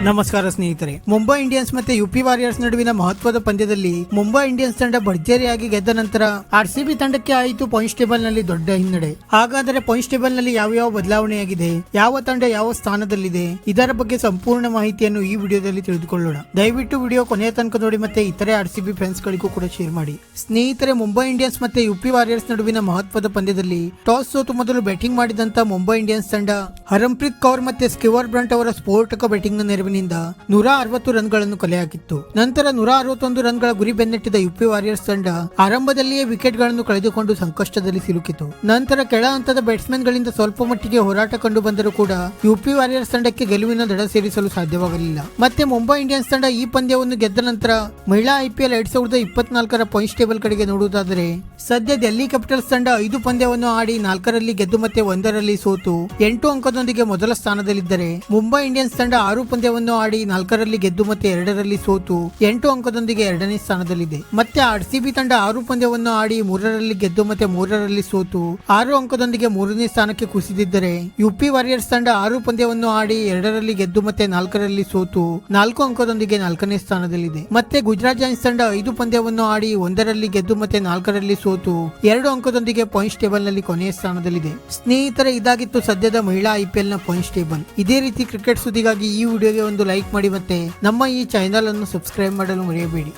ನಮಸ್ಕಾರ ಸ್ನೇಹಿತರೆ. ಮುಂಬೈ ಇಂಡಿಯನ್ಸ್ ಮತ್ತೆ ಯುಪಿ ವಾರಿಯರ್ಸ್ ನಡುವಿನ ಮಹತ್ವದ ಪಂದ್ಯದಲ್ಲಿ ಮುಂಬೈ ಇಂಡಿಯನ್ಸ್ ತಂಡ ಭರ್ಜರಿಯಾಗಿ ಗೆದ್ದ ನಂತರ ಆರ್ಸಿಬಿ ತಂಡಕ್ಕೆ ಆಯಿತು ಪಾಯಿಂಟ್ಸ್ ಟೇಬಲ್ ನಲ್ಲಿ ದೊಡ್ಡ ಹಿನ್ನಡೆ. ಹಾಗಾದರೆ ಪಾಯಿಂಟ್ಸ್ ಟೇಬಲ್ ನಲ್ಲಿ ಯಾವ ಬದಲಾವಣೆಯಾಗಿದೆ, ಯಾವ ತಂಡ ಯಾವ ಸ್ಥಾನದಲ್ಲಿದೆ, ಇದರ ಬಗ್ಗೆ ಸಂಪೂರ್ಣ ಮಾಹಿತಿಯನ್ನು ಈ ವಿಡಿಯೋದಲ್ಲಿ ತಿಳಿದುಕೊಳ್ಳೋಣ. ದಯವಿಟ್ಟು ವಿಡಿಯೋ ಕೊನೆಯ ತನಕ ನೋಡಿ ಮತ್ತೆ ಇತರೆ ಆರ್ಸಿಬಿ ಫ್ಯಾನ್ಸ್ ಗಳಿಗೂ ಕೂಡ ಶೇರ್ ಮಾಡಿ. ಸ್ನೇಹಿತರೆ, ಮುಂಬೈ ಇಂಡಿಯನ್ಸ್ ಮತ್ತೆ ಯುಪಿ ವಾರಿಯರ್ಸ್ ನಡುವಿನ ಮಹತ್ವದ ಪಂದ್ಯದಲ್ಲಿ ಟಾಸ್ ಸೋತು ಮೊದಲು ಬ್ಯಾಟಿಂಗ್ ಮಾಡಿದಂತ ಮುಂಬೈ ಇಂಡಿಯನ್ಸ್ ತಂಡ ಹರ್ಮನ್ಪ್ರೀತ್ ಕೌರ್ ಮತ್ತೆ ಸ್ಟೀವರ್ಟ್ ಬ್ರಂಟ್ ಅವರ ಸ್ಫೋಟಕ ಬ್ಯಾಟಿಂಗ್ ನ ನೆರವಿನಿಂದ 160 ರನ್ಗಳನ್ನು ಕಲೆ ಹಾಕಿತ್ತು. ನಂತರ 161 ರನ್ಗಳ ಗುರಿ ಬೆನ್ನಟ್ಟಿದ ಯುಪಿ ವಾರಿಯರ್ಸ್ ತಂಡ ಆರಂಭದಲ್ಲಿಯೇ ವಿಕೆಟ್ ಗಳನ್ನು ಕಳೆದುಕೊಂಡು ಸಂಕಷ್ಟದಲ್ಲಿ ಸಿಲುಕಿತು. ನಂತರ ಕೆಳ ಹಂತದ ಬ್ಯಾಟ್ಸ್ಮನ್ ಗಳಿಂದ ಸ್ವಲ್ಪ ಮಟ್ಟಿಗೆ ಹೋರಾಟ ಕಂಡು ಬಂದರೂ ಕೂಡ ಯುಪಿ ವಾರಿಯರ್ಸ್ ತಂಡಕ್ಕೆ ಗೆಲುವಿನ ದಡ ಸೇರಿಸಲು ಸಾಧ್ಯವಾಗಲಿಲ್ಲ. ಮತ್ತೆ ಮುಂಬೈ ಇಂಡಿಯನ್ಸ್ ತಂಡ ಈ ಪಂದ್ಯವನ್ನು ಗೆದ್ದ ನಂತರ ಮಹಿಳಾ IPL 2024ರ ಪಾಯಿಂಟ್ಸ್ ಟೇಬಲ್ ಕಡೆಗೆ ನೋಡುವುದಾದರೆ ಸದ್ಯ ಡೆಲ್ಲಿ ಕ್ಯಾಪಿಟಲ್ಸ್ ತಂಡ 5 ಪಂದ್ಯವನ್ನು ಆಡಿ 4ರಲ್ಲಿ ಗೆದ್ದು ಮತ್ತೆ 1ರಲ್ಲಿ ಸೋತು 8 ಅಂಕದೊಂದಿಗೆ ಮೊದಲ ಸ್ಥಾನದಲ್ಲಿದ್ದರೆ, ಮುಂಬೈ ಇಂಡಿಯನ್ಸ್ ತಂಡ 6 ಪಂದ್ಯವನ್ನು ಆಡಿ 4ರಲ್ಲಿ ಗೆದ್ದು ಮತ್ತೆ 2ರಲ್ಲಿ ಸೋತು 8 ಅಂಕದೊಂದಿಗೆ 2ನೇ ಸ್ಥಾನದಲ್ಲಿದೆ. ಮತ್ತೆ ಆರ್ಸಿಬಿ ತಂಡ 6 ಪಂದ್ಯವನ್ನು ಆಡಿ 3ರಲ್ಲಿ ಗೆದ್ದು ಮತ್ತೆ 3ರಲ್ಲಿ ಸೋತು 6 ಅಂಕದೊಂದಿಗೆ 3ನೇ ಸ್ಥಾನಕ್ಕೆ ಕುಸಿದಿದ್ದರೆ, ಯುಪಿ ವಾರಿಯರ್ಸ್ ತಂಡ 6 ಪಂದ್ಯವನ್ನು ಆಡಿ 2ರಲ್ಲಿ ಗೆದ್ದು ಮತ್ತೆ 4ರಲ್ಲಿ ಸೋತು 4 ಅಂಕದೊಂದಿಗೆ 4ನೇ ಸ್ಥಾನದಲ್ಲಿದೆ. ಮತ್ತೆ ಗುಜರಾತ್ ಜೈಂಟ್ಸ್ ತಂಡ 5 ಪಂದ್ಯವನ್ನು ಆಡಿ 1ರಲ್ಲಿ ಗೆದ್ದು ಮತ್ತೆ 4ರಲ್ಲಿ ಸೋತು 2 ಅಂಕದೊಂದಿಗೆ ಪಾಯಿಂಟ್ಸ್ ಟೇಬಲ್ ನಲ್ಲಿ ಕೊನೆಯ ಸ್ಥಾನದಲ್ಲಿದೆ. ಸ್ನೇಹಿತರೆ, ಇದಾಗಿತ್ತು ಸದ್ಯದ ಮಹಿಳಾ IPL ನ ಪಾಯಿಂಟ್ಸ್ ಟೇಬಲ್. ಇದೇ ರೀತಿ ಕ್ರಿಕೆಟ್ ಸುದ್ದಿಗಾಗಿ ಈ ವಿಡಿಯೋಗೆ ಒಂದು ಲೈಕ್ ಮಾಡಿ ಮತ್ತೆ ನಮ್ಮ ಈ ಚಾನೆಲ್ ಅನ್ನು ಸಬ್ಸ್ಕ್ರೈಬ್ ಮಾಡಲು ಮರೆಯಬೇಡಿ.